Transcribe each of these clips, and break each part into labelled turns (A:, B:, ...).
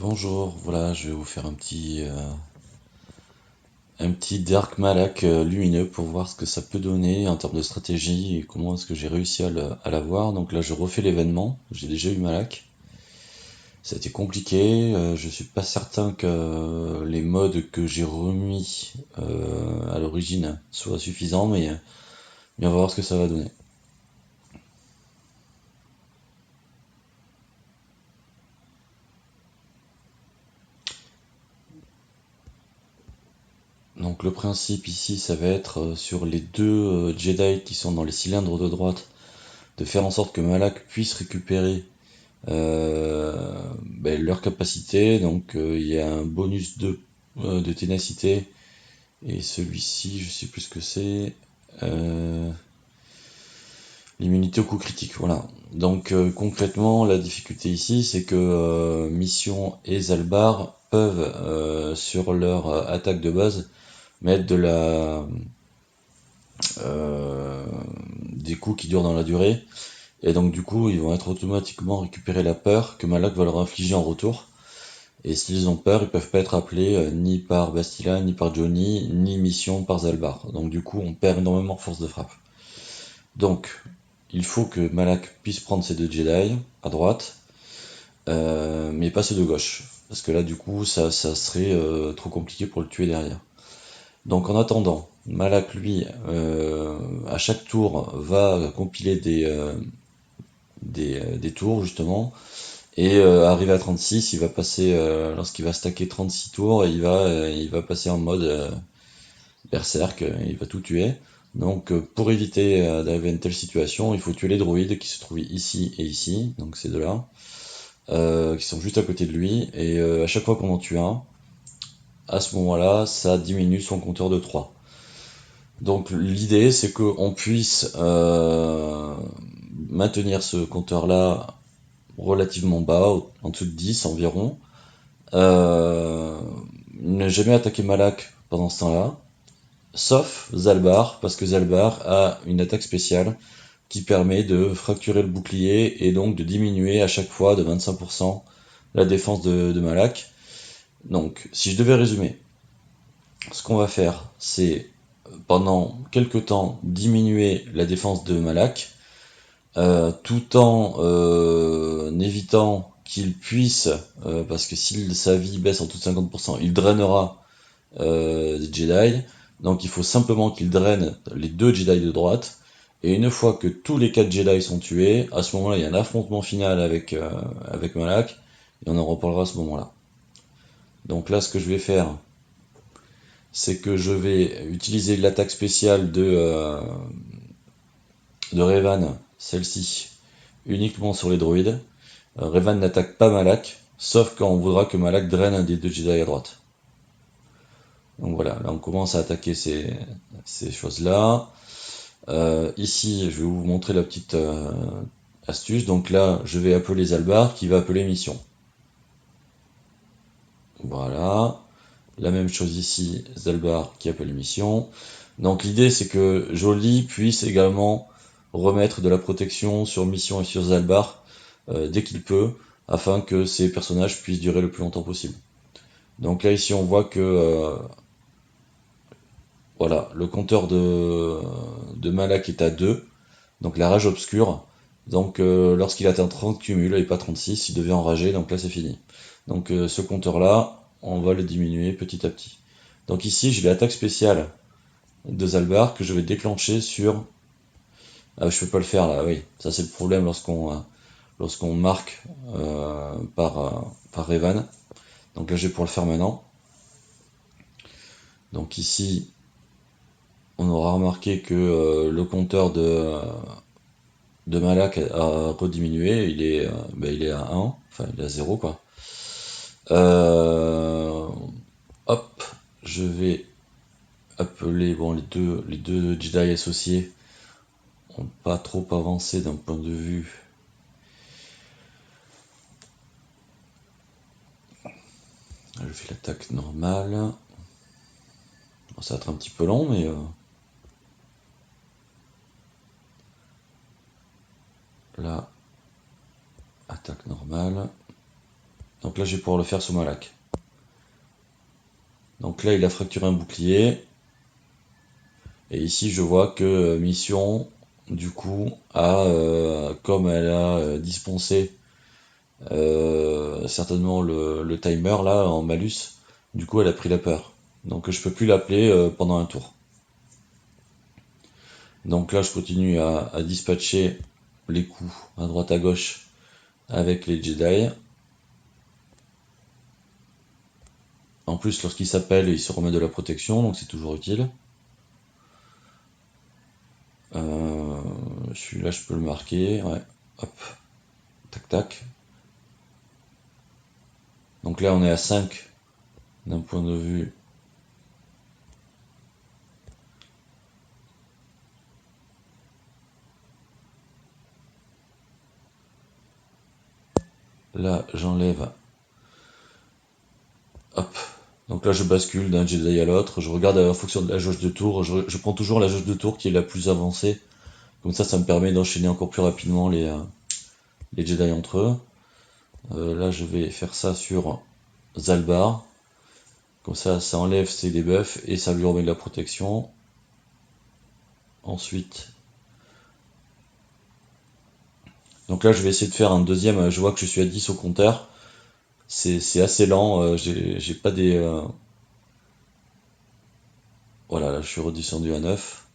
A: Bonjour, voilà, je vais vous faire un petit Dark Malak lumineux pour voir ce que ça peut donner en termes de stratégie et comment est-ce que j'ai réussi à l'avoir. Donc là, je refais l'événement, j'ai déjà eu Malak. Ça a été compliqué, je suis pas certain que les modes que j'ai remis à l'origine soient suffisants, mais on va voir ce que ça va donner. Donc le principe ici, ça va être sur les deux Jedi qui sont dans les cylindres de droite, de faire en sorte que Malak puisse récupérer leur capacité. Donc il y a un bonus de ténacité et celui-ci, je sais plus ce que c'est. Euh, L'immunité au coup critique, voilà. Donc concrètement, la difficulté ici, c'est que Mission et Zalbar peuvent, sur leur attaque de base, mettre euh, des coups qui durent dans la durée. Et donc du coup, ils vont être automatiquement récupérer la peur que Malak va leur infliger en retour. Et s'ils ont peur, ils peuvent pas être appelés ni par Bastila, ni par Johnny, ni Mission par Zalbar. Donc du coup, on perd énormément de force de frappe. Donc, il faut que Malak puisse prendre ses deux Jedi à droite, mais pas ceux de gauche. Parce que là, du coup, ça serait trop compliqué pour le tuer derrière. Donc en attendant, Malak, lui, à chaque tour, va compiler des tours, justement. Et arrivé à 36, il va passer, lorsqu'il va stacker 36 tours, il va passer en mode berserk, il va tout tuer. Donc pour éviter d'arriver à une telle situation, il faut tuer les droïdes qui se trouvent ici et ici, donc ces deux-là, qui sont juste à côté de lui. Et à chaque fois qu'on en tue un, à ce moment-là, ça diminue son compteur de 3. Donc l'idée, c'est qu'on puisse maintenir ce compteur-là relativement bas, en dessous de 10 environ. Euh, Ne jamais attaquer Malak pendant ce temps-là, sauf Zalbar, parce que Zalbar a une attaque spéciale qui permet de fracturer le bouclier et donc de diminuer à chaque fois de 25% la défense de Malak. Donc, si je devais résumer, ce qu'on va faire, c'est pendant quelques temps diminuer la défense de Malak, tout en évitant qu'il puisse, parce que si sa vie baisse en tout de 50%, il drainera des Jedi. Donc il faut simplement qu'il draine les deux Jedi de droite. Et une fois que tous les quatre Jedi sont tués, à ce moment-là, il y a un affrontement final avec Malak. Et on en reparlera à ce moment-là. Donc là, ce que je vais faire, c'est que je vais utiliser l'attaque spéciale de Revan, celle-ci, uniquement sur les droïdes. Revan n'attaque pas Malak, sauf quand on voudra que Malak draine un des deux Jedi à droite. Donc voilà, là on commence à attaquer ces choses-là. Ici, je vais vous montrer la petite astuce. Donc là, je vais appeler Zalbar qui va appeler Mission. Voilà. La même chose ici, Zalbar qui appelle Mission. Donc l'idée, c'est que Jolie puisse également remettre de la protection sur Mission et sur Zalbar dès qu'il peut, afin que ces personnages puissent durer le plus longtemps possible. Donc là, ici, on voit que voilà, le compteur de Malak est à 2. Donc la rage obscure. Donc lorsqu'il atteint 30 cumuls et pas 36, il devient enragé, donc là c'est fini. Donc ce compteur-là, on va le diminuer petit à petit. Donc ici j'ai l'attaque spéciale de Zalbar que je vais déclencher sur... Ah, je peux pas le faire là, oui. Ça c'est le problème lorsqu'on marque par Revan. Donc là je vais pouvoir le faire maintenant. Donc ici on aura remarqué que le compteur de Malak a rediminué, il est à 1, enfin il est à 0 quoi. Euh, Hop, je vais appeler bon les deux Jedi associés ont pas trop avancé d'un point de vue. Je fais l'attaque normale. Bon, ça va être un petit peu long, mais là, attaque normale. Donc là, je vais pouvoir le faire sur Malak. Donc là, il a fracturé un bouclier. Et ici, je vois que Mission, du coup, comme elle a dispensé certainement le timer là en malus, du coup, elle a pris la peur. Donc je peux plus l'appeler pendant un tour. Donc là, je continue à dispatcher les coups à droite à gauche avec les Jedi. En plus, lorsqu'il s'appelle, il se remet de la protection, donc c'est toujours utile. Celui-là, je peux le marquer. Ouais. Hop. Tac, tac. Donc là, on est à 5 d'un point de vue. Là, j'enlève. Hop. Donc là, je bascule d'un Jedi à l'autre. Je regarde en fonction de la jauge de tour. Je prends toujours la jauge de tour qui est la plus avancée. Comme ça me permet d'enchaîner encore plus rapidement les Jedi entre eux. Là, je vais faire ça sur Zalbar. Comme ça enlève ses debuffs et ça lui remet de la protection. Ensuite, donc là, je vais essayer de faire un deuxième. Je vois que je suis à 10 au compteur. C'est assez lent. J'ai pas des. Voilà, là, je suis redescendu à 9.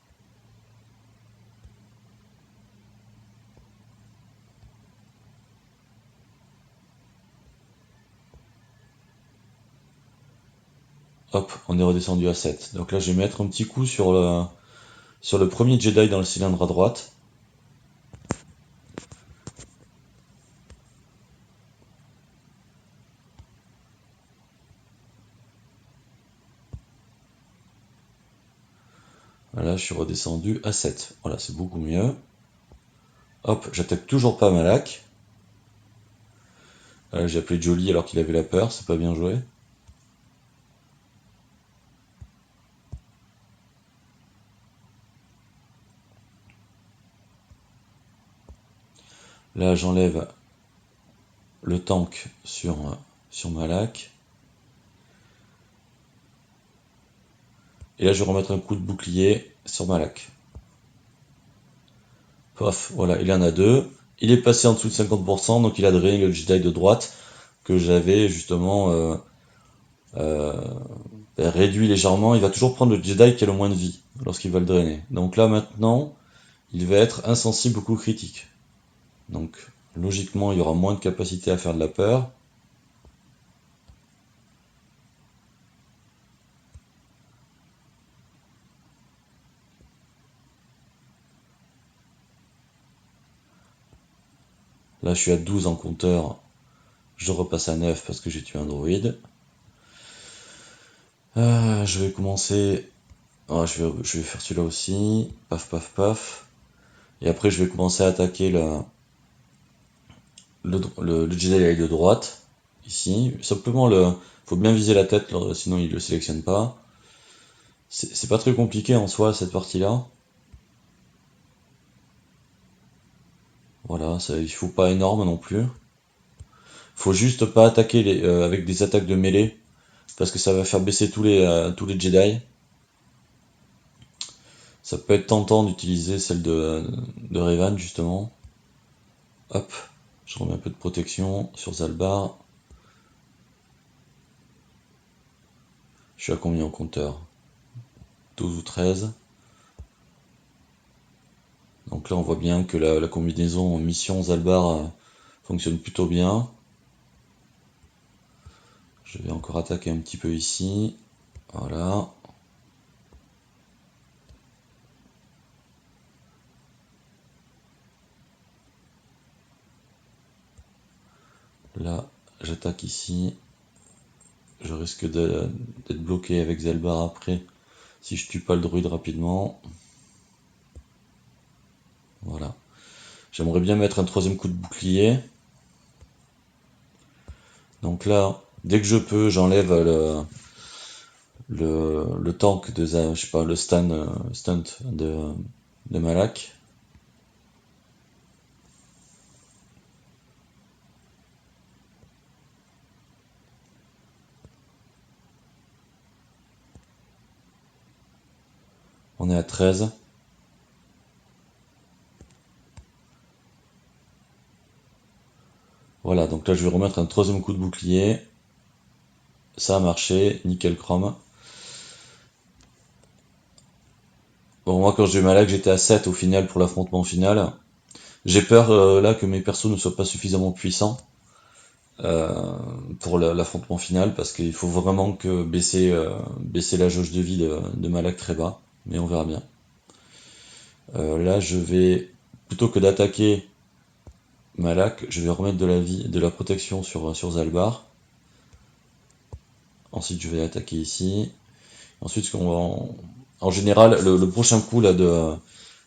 A: Hop, on est redescendu à 7. Donc là, je vais mettre un petit coup sur le premier Jedi dans le cylindre à droite. Voilà, je suis redescendu à 7. Voilà, c'est beaucoup mieux. Hop, j'attaque toujours pas Malak. J'ai appelé Jolly alors qu'il avait la peur, c'est pas bien joué. Là, j'enlève le tank sur Malak. Et là, je vais remettre un coup de bouclier sur Malak. Pof, voilà, il en a deux. Il est passé en dessous de 50%, donc il a drainé le Jedi de droite que j'avais justement euh, réduit légèrement. Il va toujours prendre le Jedi qui a le moins de vie lorsqu'il va le drainer. Donc là maintenant, il va être insensible aux coups critiques. Donc logiquement, il y aura moins de capacité à faire de la peur. Là, je suis à 12 en compteur. Je repasse à 9 parce que j'ai tué un droïde. Je vais commencer. Ah, je vais faire celui-là aussi. Paf, paf, paf. Et après, je vais commencer à attaquer le Jedi de droite. Ici. Simplement, faut bien viser la tête, sinon il le sélectionne pas. C'est pas très compliqué en soi, cette partie-là. Voilà, il faut pas énorme non plus. Faut juste pas attaquer avec des attaques de mêlée, parce que ça va faire baisser tous les Jedi. Ça peut être tentant d'utiliser celle de Revan, justement. Hop, je remets un peu de protection sur Zalbar. Je suis à combien en compteur? 12 ou 13. Donc là, on voit bien que la combinaison mission Zalbar fonctionne plutôt bien. Je vais encore attaquer un petit peu ici. Voilà. Là, j'attaque ici. Je risque d'être bloqué avec Zalbar après si je tue pas le druide rapidement. Voilà. J'aimerais bien mettre un troisième coup de bouclier. Donc là, dès que je peux, j'enlève le tank je sais pas, le stunt de Malak. On est à 13. Voilà, donc là je vais remettre un troisième coup de bouclier. Ça a marché, nickel chrome. Bon, moi quand j'ai eu Malak, j'étais à 7 au final pour l'affrontement final. J'ai peur là que mes persos ne soient pas suffisamment puissants pour l'affrontement final parce qu'il faut vraiment que baisser la jauge de vie de Malak très bas, mais on verra bien. Là je vais, plutôt que d'attaquer Malak, je vais remettre de la protection sur Zalbar. Ensuite je vais attaquer ici. Ensuite en général le prochain coup là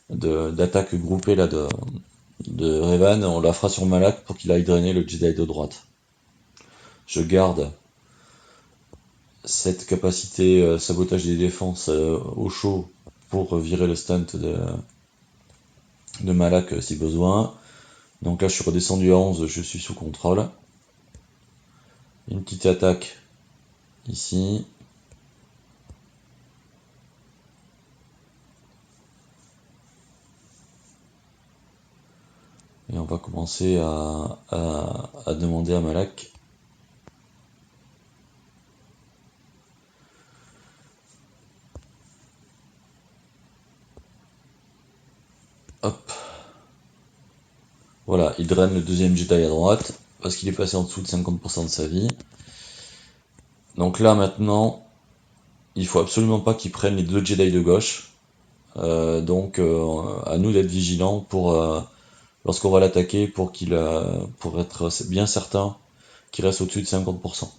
A: d'attaque groupée là de Revan, on la fera sur Malak pour qu'il aille drainer le Jedi de droite. Je garde cette capacité sabotage des défenses au chaud pour virer le stunt de Malak si besoin. Donc là je suis redescendu à 11, je suis sous contrôle. Une petite attaque ici. Et on va commencer à demander à Malak. Hop. Voilà, il draine le deuxième Jedi à droite, parce qu'il est passé en dessous de 50% de sa vie. Donc là maintenant, il faut absolument pas qu'il prenne les deux Jedi de gauche. Donc à nous d'être vigilants pour lorsqu'on va l'attaquer pour être bien certain qu'il reste au-dessus de 50%.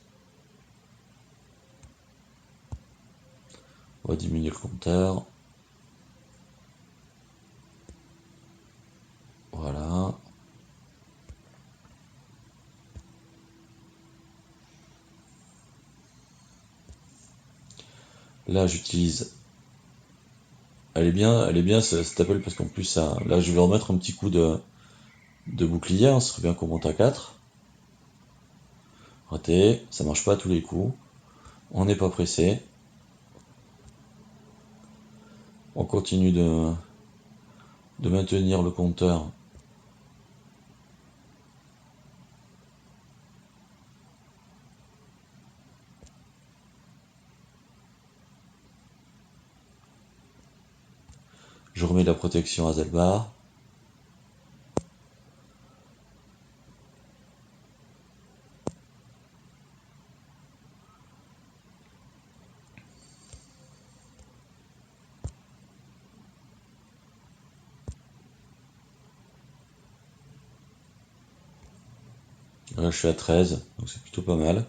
A: On va diminuer le compteur. Voilà. Là j'utilise. Elle est bien cet appel parce qu'en plus ça. Là je vais remettre un petit coup de bouclier, hein, ce serait bien qu'on monte à 4. Raté, ça marche pas à tous les coups. On n'est pas pressé. On continue de maintenir le compteur. Je remets la protection à Zalbar. Là je suis à 13, donc c'est plutôt pas mal.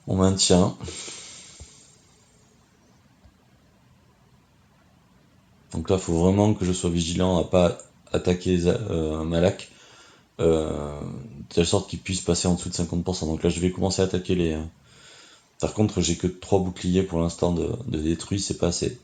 A: On maintient. Donc là, il faut vraiment que je sois vigilant à pas attaquer Malak, de telle sorte qu'il puisse passer en dessous de 50%. Donc là, je vais commencer à attaquer les. Par contre, j'ai que 3 boucliers pour l'instant de détruits, c'est pas assez.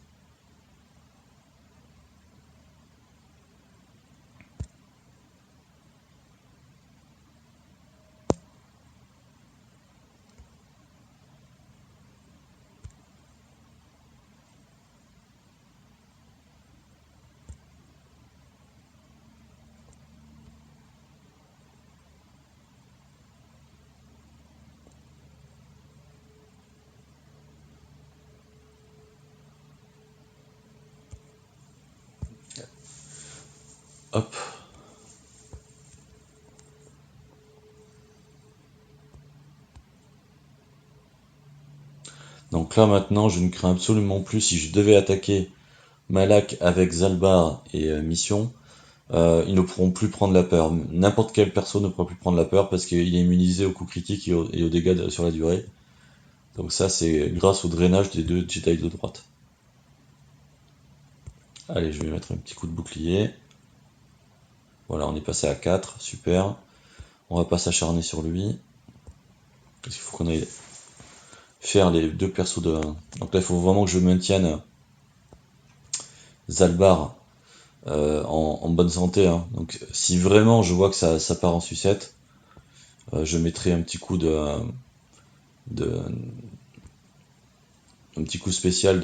A: Hop. Donc là maintenant, je ne crains absolument plus si je devais attaquer Malak avec Zalbar et Mission, ils ne pourront plus prendre la peur. N'importe quel perso ne pourra plus prendre la peur parce qu'il est immunisé aux coups critiques et aux dégâts sur la durée. Donc ça, c'est grâce au drainage des deux Jedi de droite. Allez, je vais mettre un petit coup de bouclier. Voilà, on est passé à 4, super. On va pas s'acharner sur lui. Parce qu'il faut qu'on aille faire les deux persos de. Donc là, il faut vraiment que je maintienne Zalbar en bonne santé, hein. Donc si vraiment je vois que ça part en sucette, je mettrai de un petit coup spécial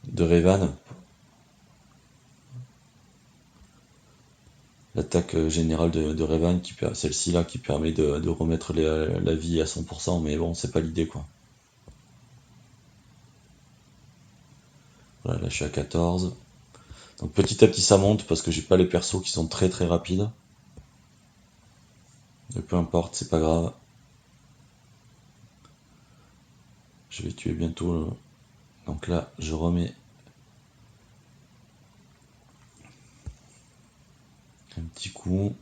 A: de Revan. L'attaque générale de Revan, celle-ci là, qui permet de remettre la vie à 100%, mais bon, c'est pas l'idée quoi. Voilà, là je suis à 14. Donc petit à petit ça monte parce que j'ai pas les persos qui sont très très rapides. Mais peu importe, c'est pas grave. Je vais tuer bientôt. Donc là, je remets un petit coup.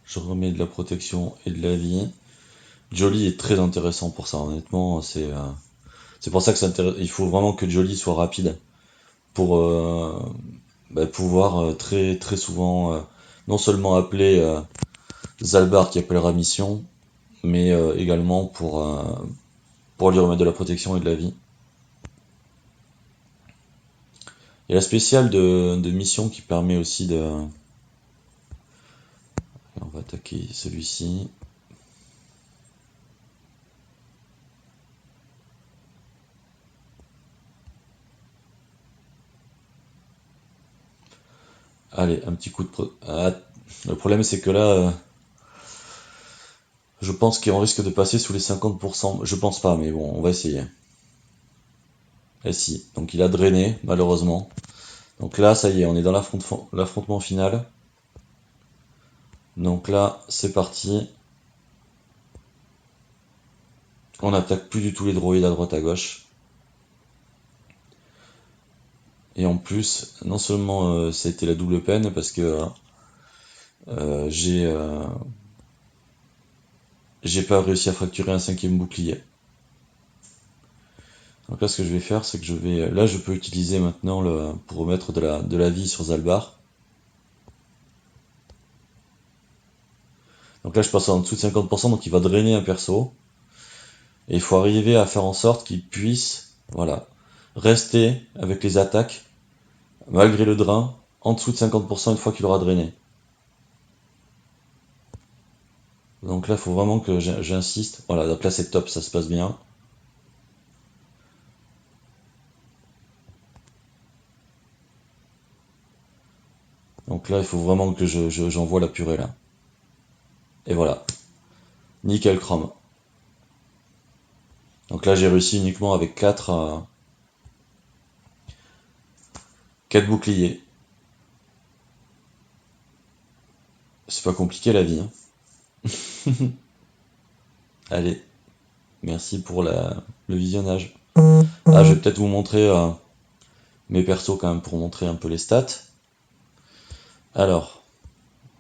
A: Je remets de la protection et de la vie. Jolly est très intéressant pour ça, honnêtement. C'est pour ça que il faut vraiment que Jolly soit rapide pour pouvoir très très souvent non seulement appeler Zalbar qui appellera mission, mais également pour lui remettre de la protection et de la vie. Il y a la spéciale de mission qui permet aussi de... On va attaquer celui-ci. Allez, un petit coup de... le problème c'est que là, je pense qu'on risque de passer sous les 50%. Je pense pas, mais bon, on va essayer. Et si, donc il a drainé, malheureusement. Donc là, ça y est, on est dans l'affrontement final. Donc là, c'est parti. On n'attaque plus du tout les droïdes à droite à gauche. Et en plus, non seulement ça a été la double peine, parce que j'ai pas réussi à fracturer un 5e bouclier. Donc là, ce que je vais faire, c'est que là, je peux utiliser maintenant pour remettre de la vie sur Zalbar. Donc là, je passe en dessous de 50%, donc il va drainer un perso. Et il faut arriver à faire en sorte qu'il puisse, voilà, rester avec les attaques, malgré le drain, en dessous de 50% une fois qu'il aura drainé. Donc là, il faut vraiment que j'insiste. Voilà, donc là, c'est top, ça se passe bien. Donc là, il faut vraiment que j'envoie la purée, là. Et voilà. Nickel chrome. Donc là, j'ai réussi uniquement avec 4 boucliers. C'est pas compliqué la vie, hein. Allez, merci pour le visionnage. Ah, je vais peut-être vous montrer mes persos quand même pour montrer un peu les stats. Alors,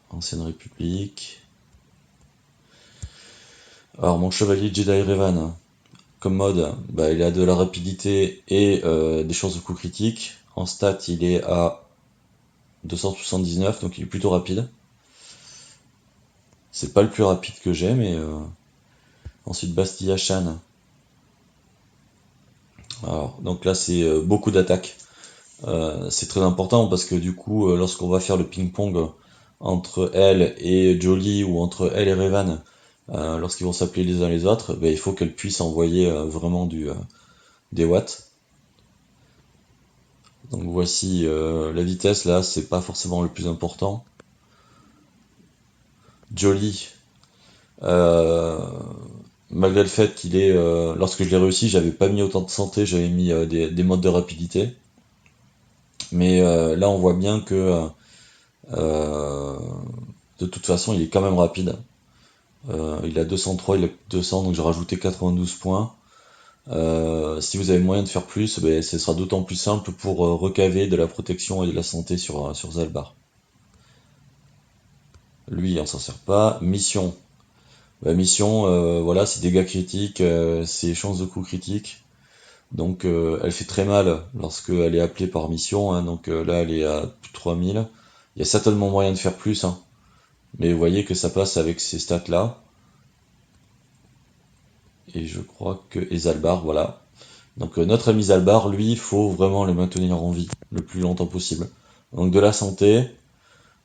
A: Ancienne République. Alors, mon chevalier Jedi Revan, comme mode, il a de la rapidité et des chances de coup critique. En stats, il est à 279, donc il est plutôt rapide. C'est pas le plus rapide que j'ai, mais ensuite Bastilla Shan. Alors, donc là, c'est beaucoup d'attaques. C'est très important parce que du coup, lorsqu'on va faire le ping-pong entre elle et Jolie ou entre elle et Revan, lorsqu'ils vont s'appeler les uns les autres, il faut qu'elle puisse envoyer vraiment des watts. Donc voici la vitesse, là, c'est pas forcément le plus important. Jolie, euh, malgré le fait qu'il est... lorsque je l'ai réussi, j'avais pas mis autant de santé, j'avais mis des modes de rapidité. Mais là, on voit bien que euh, de toute façon, il est quand même rapide. Il a 203, il a 200, donc j'ai rajouté 92 points. Si vous avez moyen de faire plus, ce sera d'autant plus simple pour recaver de la protection et de la santé sur Zalbar. Lui, on s'en sert pas. Mission. Mission, voilà, c'est dégâts critiques, c'est chances de coup critiques. Donc elle fait très mal lorsqu'elle est appelée par mission, hein, donc là elle est à plus de 3000. Il y a certainement moyen de faire plus, hein, mais vous voyez que ça passe avec ces stats là. Et je crois que Ezalbar, voilà. Donc notre ami Zalbar, lui, il faut vraiment le maintenir en vie le plus longtemps possible. Donc de la santé,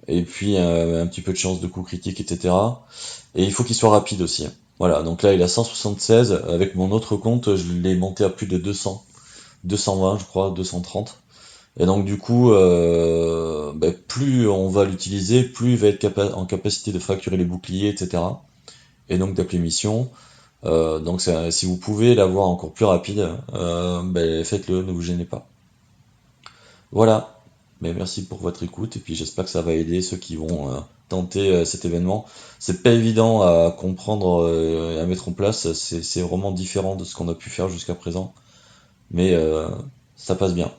A: et puis un petit peu de chance de coup critique, etc. Et il faut qu'il soit rapide aussi. Voilà, donc là il a 176, avec mon autre compte, je l'ai monté à plus de 200, 220 je crois, 230. Et donc du coup, plus on va l'utiliser, plus il va être en capacité de fracturer les boucliers, etc. Et donc d'appeler mission. Donc si vous pouvez l'avoir encore plus rapide, faites-le, ne vous gênez pas. Voilà. Mais merci pour votre écoute et puis j'espère que ça va aider ceux qui vont tenter cet événement. C'est pas évident à comprendre et à mettre en place, c'est vraiment différent de ce qu'on a pu faire jusqu'à présent, mais ça passe bien.